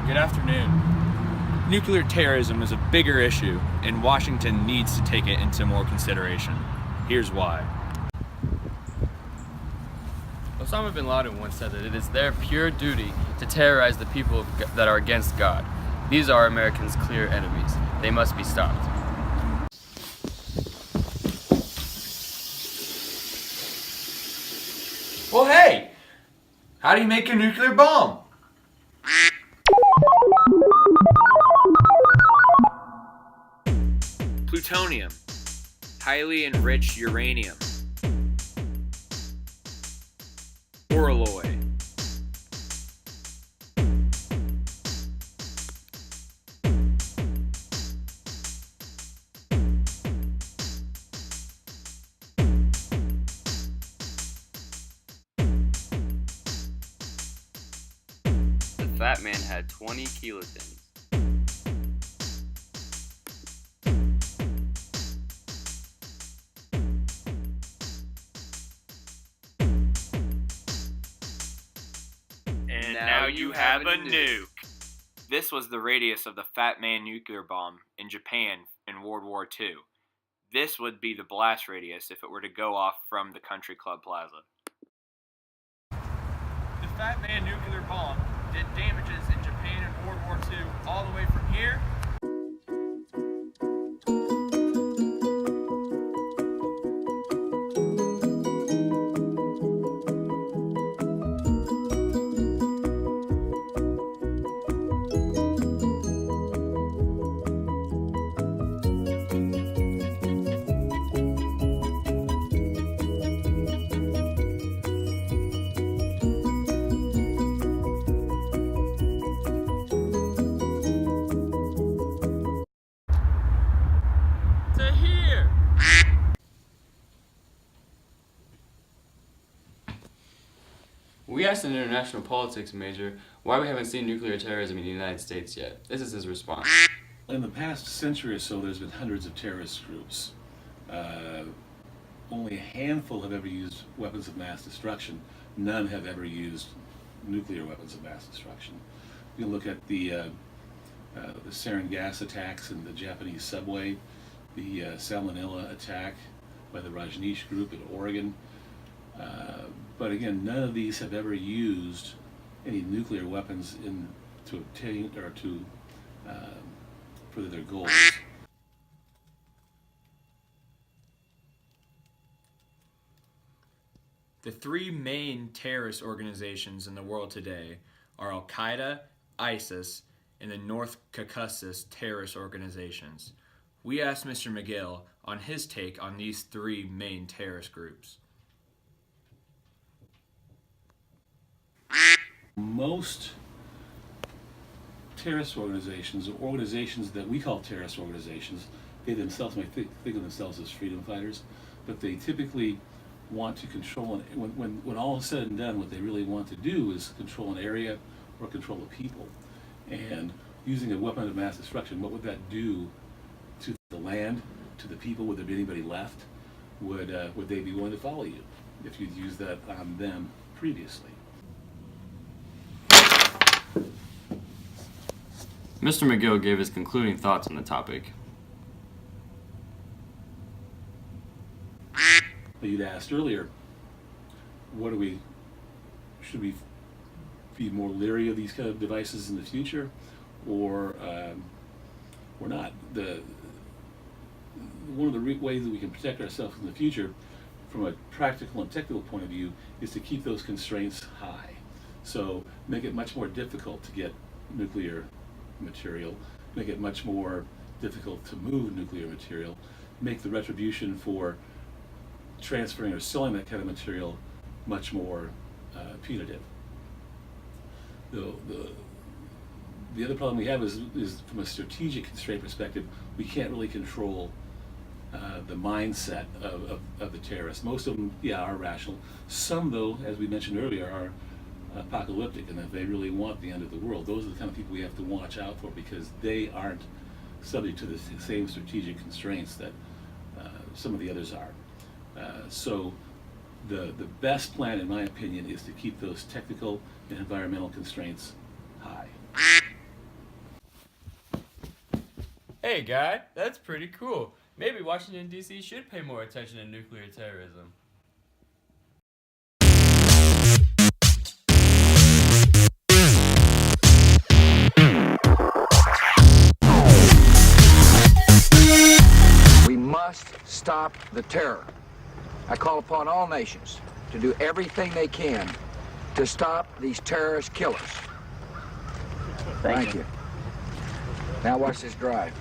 Good afternoon. Nuclear terrorism is a bigger issue, and Washington needs to take it into more consideration. Here's why. Osama bin Laden once said that it is their pure duty to terrorize the people that are against God. These are Americans' clear enemies. They must be stopped. Well, hey! How do you make a nuclear bomb? Plutonium, highly enriched uranium, oralloy, The fat man had 20 kilotons. and now you have a nuke. This was the radius of the Fat Man nuclear bomb in Japan in World War II. This would be the blast radius if it were to go off from the Country Club Plaza. The Fat Man nuclear bomb did damages in Japan in World War II all the way from here to here. We asked an international politics major why we haven't seen nuclear terrorism in the United States yet. This is his response. In the past century or so, there's been hundreds of terrorist groups. Only a handful have ever used weapons of mass destruction. None have ever used nuclear weapons of mass destruction. You look at the sarin gas attacks in the Japanese subway, the Salmonella attack by the Rajneesh group in Oregon. But again, none of these have ever used any nuclear weapons to obtain or to further their goals. The three main terrorist organizations in the world today are Al-Qaeda, ISIS, and the North Caucasus terrorist organizations. We asked Mr. McGill on his take on these three main terrorist groups. Most terrorist organizations, or organizations that we call terrorist organizations, they themselves might think of themselves as freedom fighters, but they typically want to control, when all is said and done, what they really want to do is control an area or control a people. And using a weapon of mass destruction, what would that do to the land, to the people? Would there be anybody left? Would they be willing to follow you if you'd used that on them previously? Mr. McGill gave his concluding thoughts on the topic. You'd asked earlier, should we be more leery of these kind of devices in the future, or not? One of the ways that we can protect ourselves in the future, from a practical and technical point of view, is to keep those constraints high. So make it much more difficult to get nuclear material, make it much more difficult to move nuclear material, make the retribution for transferring or selling that kind of material much more punitive. The other problem we have is from a strategic constraint perspective, we can't really control the mindset of the terrorists. Most of them, are rational. Some, though, as we mentioned earlier, are apocalyptic, and that they really want the end of the world. Those are the kind of people we have to watch out for, because they aren't subject to the same strategic constraints that some of the others are. So the best plan, in my opinion, is to keep those technical and environmental constraints high. Hey, guy, that's pretty cool. Maybe Washington, D.C. should pay more attention to nuclear terrorism. We must stop the terror. I call upon all nations to do everything they can to stop these terrorist killers. Thank you. Now watch this drive.